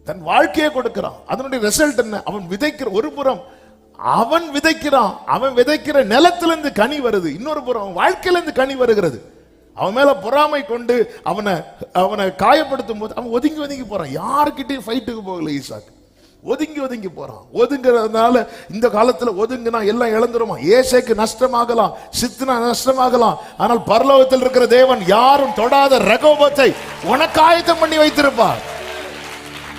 தன் வாழ்க்கையை கொடுக்கிறான். அதனுடைய ரிசல்ட் என்ன? அவன் விதைக்கிற ஒரு புறம் அவன் விதைக்கிறான், அவன் விதைக்கிற நிலத்திலிருந்து கனி வருது. இன்னொரு புறம் அவன் வாழ்க்கையிலிருந்து கனி வருகிறது. அவன் மேல பொறாமை கொண்டு அவனை காயப்படுத்தும் போது அவன் ஒதுங்கி ஒதுங்கி போறான். யாருக்கிட்டையும் ஃபைட்டுக்கு போகல ஈசாக்கு. ஒதுங்கி ஒதுங்கி போறான். ஒதுங்கிறதுனால இந்த காலத்துல ஒதுங்கினா எல்லாம் இழந்துருமா? ஏசேக்கு நஷ்டமாகலாம், சித்னா நஷ்டமாகலாம். ஆனால் பரலோகத்தில் இருக்கிற தேவன் யாரும் தொடாத ரகோபத்தை உனக்கு ஆயத்தம் பண்ணி வைத்திருப்பார்.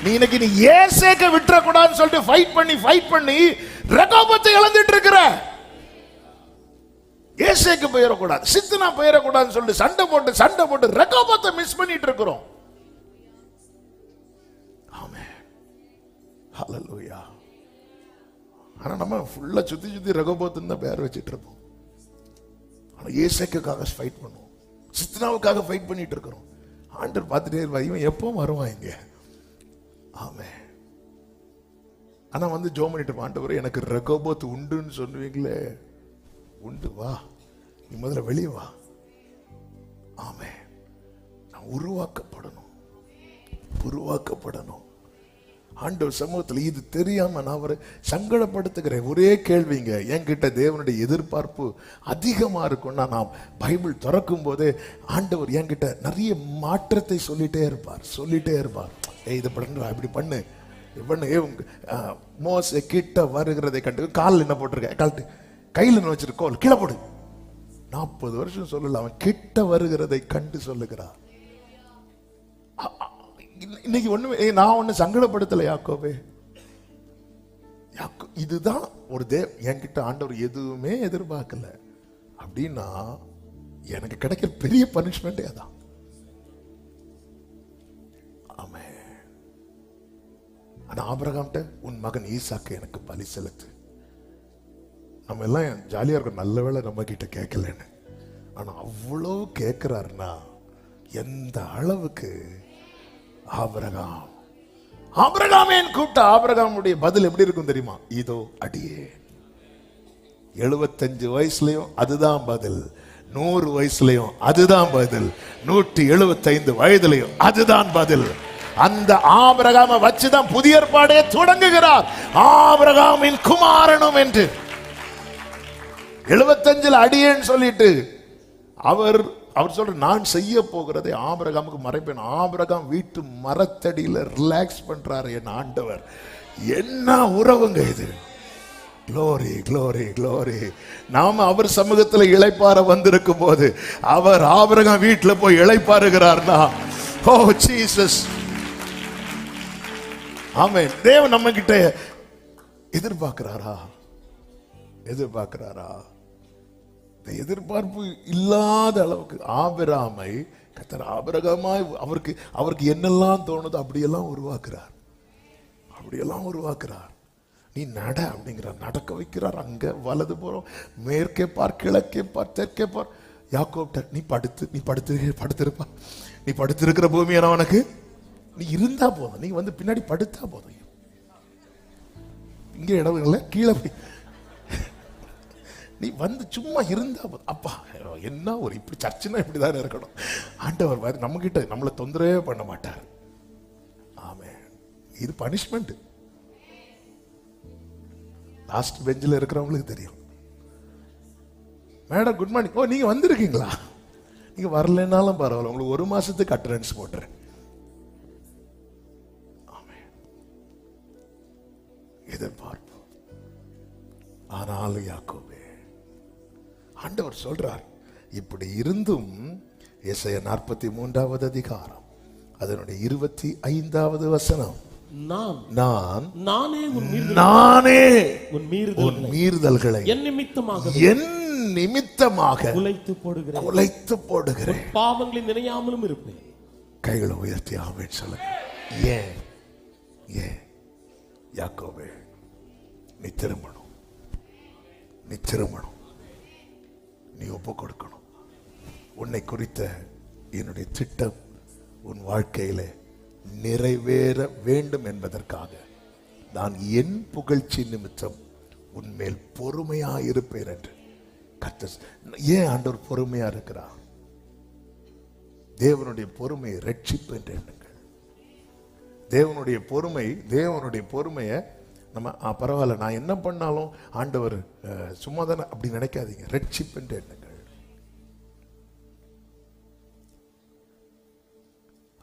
நீ இன்னைக்கு நீ ஏசேக்க விட்டுற கூடாதுன்னு சொல்லிட்டு ஃபைட் பண்ணி ரகோபத்தை இழந்துட்டு இருக்கிற. ஏசேக்கு போயிடக்கூடாது, சித்னா போயிடக்கூடாதுன்னு சொல்லிட்டு சண்டை போட்டு ரகோபத்தை மிஸ் பண்ணிட்டு இருக்கிறோம். ஹல்லேலூயா. ஆனா நம்ம ஃபுல்லா சுத்தி ரகோபத்துன்னு தான் பேர் வச்சிட்டு இருப்போம். ஆனா ஏசேக்குக்காக ஃபைட் பண்ணுவோம், சித்னாவுக்காக ஃபைட் பண்ணிட்டு இருக்கிறோம். ஆண்டவர் பார்த்துட்டே இருப்பார், இவன் எப்போ வருவான் இங்க. ஆமென். ஆனா வந்து ஜெபம் பண்ணிட்டு இருப்பான், ஆண்டவரே எனக்கு ரகோபத் உண்டுன்னு சொல்லுவீங்களே, உண்டு, வா நீ முதல்ல வெளியே வா. ஆமென். நான் உருவாக்கப்படணும் ஆண்டவர் சமூகத்தில். இது தெரியாம நான் அவரை சங்கடப்படுத்துகிறேன். ஒரே கேள்விங்க, என்கிட்ட தேவனுடைய எதிர்பார்ப்பு அதிகமா இருக்கும்னா நான் பைபிள் திறக்கும் போதே ஆண்டவர் என்கிட்ட நிறைய மாற்றத்தை சொல்லிட்டே இருப்பார். இதை பண்ணுறா, இப்படி பண்ணு. மோசே கிட்ட வருகிறதை கண்டு காலில் என்ன போட்டிருக்க, கழட்டு, கையில் என்ன வச்சிருக்கோல் கீழே போடு. 40 வருஷம் சொல்லல, அவன் கிட்ட வருகிறதை கண்டு சொல்லுகிறார். இன்னைக்கு ஒண்ணுமே நான் ஒண்ணு சங்கடப்படுத்தல யாக்கோபே. இதுதான் ஒரு என்கிட்ட ஆண்டவர் எதுவுமே எதிர்பார்க்கல அப்படின்னா எனக்கு கிடைக்கிற பெரிய பனிஷ்மெண்டே அதான். ஆமென். ஆனா ஆபிரகாம்கிட்ட உன் மகன் ஈசாக்கு எனக்கு பலி செலுத்து. நம்ம எல்லாம் ஜாலியா இருக்கும், நல்ல வேளை நம்ம கிட்ட கேட்கலன்னு. ஆனா அவ்வளவு கேட்கிறாருன்னா எந்த அளவுக்கு ஆபிரகாமேன் கூப்பிட்ட ஆபிரகாமுடைய பதில் எப்படி இருக்கும் தெரியுமா? இதோ அடியே. 75 வயசுலயும் அதுதான் பதில், 100 வயசுலயும் அதுதான் பதில், 175 வயதுலயும் அதுதான் பதில். அந்த ஆபிரகாமை வச்சுதான் புதிய ஏற்பாடே தொடங்குகிறார், ஆபிரகாமின் குமாரனும் என்று. 75 அடியேன்னு சொல்லிட்டு அவர் சொல்ற, நான் செய்ய போகிறதை ஆபிரகாமுக்கு மறைப்பேன். ஆபிரகாம் வீட்டு மரத்தடியில ரிலாக்ஸ் பண்றாரு என் ஆண்டவர். என்ன உறவுங்க இது! Glory glory glory. நாம அவர் சமூகத்தில் இளைப்பாற வந்திருக்கும் போது அவர் ஆபிரகாம் வீட்டுல போய் இளைப்பாறுகிறார்னா, ஓ ஜீசஸ். ஆமென். தேவன் நம்ம கிட்ட எதிர்பார்க்கிறாரா? எதிர்பார்ப்பு இல்லாத அளவுக்கு ஆபிரகாமை கர்த்தர் ஆபிரகாமாய் அவருக்கு என்னெல்லாம் தோணுதோ அப்படியெல்லாம் உருவாக்குறார். நீ நட அப்படிங்கிறார், நடக்க வைக்கிறார். அங்க வலது போறோம், மேற்கே பார், கிழக்கே பார், தெற்கே பார். யாக்கோப்ட நீ படுத்திருப்பா, நீ படுத்திருக்கிற பூமியான உனக்கு நீ இருந்தா போதும், நீ வந்து பின்னாடி படுத்தா போதும். இங்க இடம் இல்லை, கீழே போய் நீ வந்து சும்மா இருந்தா போதும். அப்பா என்ன ஒரு இப்படி சர்ச்சுன்னா இப்படிதான் இருக்கணும். ஆண்டவர் நம்ம கிட்ட நம்மளை தொந்தரவே பண்ண மாட்டார். ஆமென். இது பனிஷ்மெண்ட். லாஸ்ட் பெஞ்சில் இருக்கிறவங்களுக்கு தெரியும். Madam good morning. ஓ நீங்க வந்திருக்கீங்களா? நீங்க வரலன்னாலும் பரவாயில்ல, உங்களுக்கு 1 மாசத்துக்கு அட்டெண்டன்ஸ் போட்டுறேன். எதிர்பார்ப்பு. ஆனாலும் யாக்கோபே ஆண்டவர் சொல்றார், இப்படி இருந்தும் ஏசாயா 43வது அதிகாரம் அதனுடைய 25வது வசனம், நானே உன் மீறுதல்களை என் நிமித்தமாக குலைத்து போடுகிறேன், பாவங்களை நினையாமலும் இருப்பேன். கைகளை உயர்த்தி ஆமென் சொல்லுங்க. ஏன் யாக்கோபே நீ திரும்பணும், நீ ஒப்பு கொடுக்கணும். உன்னை குறித்த என்னுடைய திட்டம் உன் வாழ்க்கையில நிறைவேற வேண்டும் என்பதற்காக நான் என் புகழ்ச்சி நிமித்தம் உன்மேல் பொறுமையா இருப்பேன் என்று கர்த்தர். ஏன் ஆண்டவர் பொறுமையா இருக்கிறார்? தேவனுடைய பொறுமையை ரட்சிப்பு என்று எண்ணுங்கள். தேவனுடைய பொறுமையை நம்ம பரவாயில்ல, நான் என்ன பண்ணாலும் ஆண்டவர் சும்மா தானே அப்படி நினைக்காதீங்க. ரட்சிப்பு என்று எண்ணுங்கள்.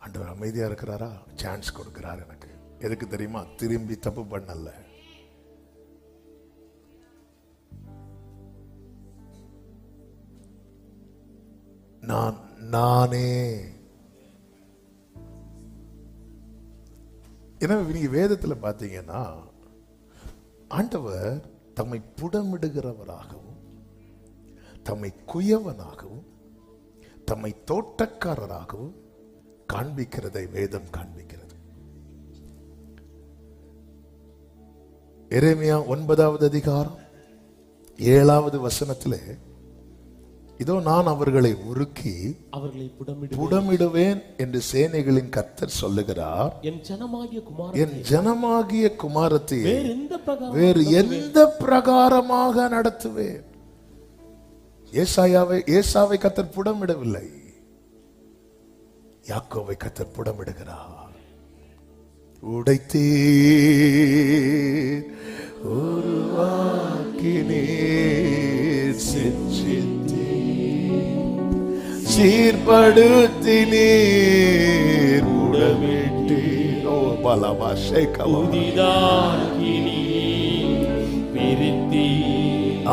ஆண்டவர் அமைதியா இருக்கிறாரா? சான்ஸ் கொடுக்கிறார் எனக்கு. எதுக்கு தெரியுமா? திரும்பி தப்பு பண்ணல. நானே. எனவே நீங்க வேதத்துல பாத்தீங்கன்னா ஆண்டவர் தம்மை புடமிடுகிறவராகவும் தம்மை குயவனாகவும் தம்மை தோட்டக்காரராகவும் காண்பிக்கிறதை வேதம் காண்பிக்கிறது. எரேமியா 9வது அதிகாரம் 7வது வசனத்திலே, இதோ நான் அவர்களை உருக்கி அவர்களை புடமிடுவேன் என்று சேனைகளின் கர்த்தர் சொல்லுகிறார். என் ஜனமாகிய குமாரத்தை வேறு எந்த பிரகாரமாக நடத்துவேன். ஏசாவை கர்த்தர் புடமிடவில்லை, யாக்கோவை கர்த்தர் புடமிடுகிறார். உடைத்தே உருவாக்கினீர், செஞ்சித்தே சீர்படுத்தினீர், உடமிட்டீர். ஓ பலவாசை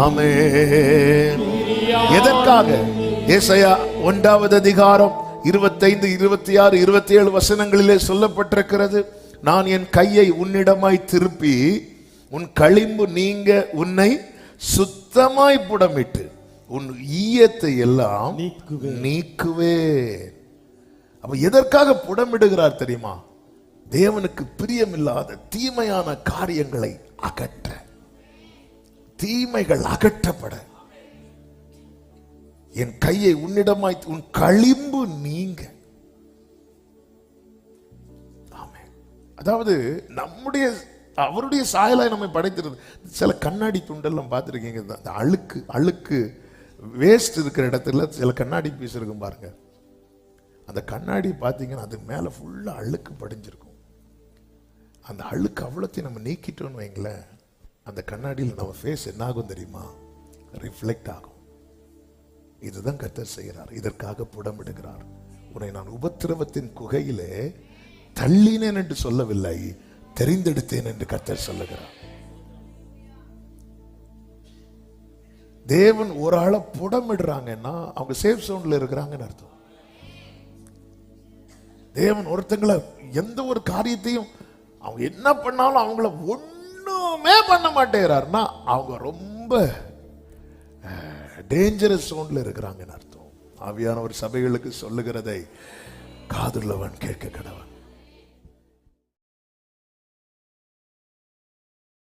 ஆமென். எதற்காக? ஏசாயா 1வது அதிகாரம் 25, 26, 27 வசனங்களிலே சொல்லப்பட்டிருக்கிறது. நான் என் கையை உன்னிடமாய் திருப்பி உன் களிம்பு நீங்க உன்னை சுத்தமாய் புடமிட்டு உன் ஈயத்தை எல்லாம் நீக்குவேன். அப்ப எதற்காக புடமிடுகிறார் தெரியுமா? தேவனுக்கு பிரியமில்லாத தீமையான காரியங்களை அகற்ற, தீமைகள் அகற்றப்பட. என் கையை உன்னிடமாய் உன் களிம்பு நீங்க. அதாவது அவருடைய சாயலாய் நம்மை படைத்திருது. சில கண்ணாடி துண்டெல்லாம் பார்த்துருக்கீங்க, அந்த அழுக்கு வேஸ்ட் இருக்கிற இடத்துல சில கண்ணாடி பீஸ் இருக்கும் பாருங்க. அந்த கண்ணாடி பார்த்தீங்கன்னா அது மேலே ஃபுல்லாக அழுக்கு படிஞ்சிருக்கும். அந்த அழுக்கு அவ்வளோத்தையும் நம்ம நீக்கிட்டோன்னு வைங்களேன், அந்த கண்ணாடியில் நம்ம ஃபேஸ் என்ன ஆகும் தெரியுமா? ரிஃப்ளெக்ட் ஆகும். இதுதான் கர்த்தர் செய்கிறார். இதற்காக புடமிடுகிறார். உன்னை நான் உபத்திரவத்தின் குகையிலே தள்ளினேன் என்று சொல்லவில்லை, தெரிந்தெடுத்தேன் என்று கர்த்தர் சொல்லுகிறார். தேவன் ஒரு ஆளை புடமிடுறாங்கன்னா அவங்க சேஃப் சோன்ல இருக்கிறாங்கன்னு அர்த்தம். தேவன் ஒருத்தங்களை எந்த ஒரு காரியத்தையும் அவங்க என்ன பண்ணாலும் அவங்கள ஒண்ணுமே பண்ண மாட்டேங்கிறாருன்னா அவங்க ரொம்ப டேஞ்சரஸ் சோன்ல இருக்கிறாங்கன்னு அர்த்தம். ஆவியானவர் சபைகளுக்கு சொல்லுகிறதை காதுள்ளவன் கேட்க கடவன்.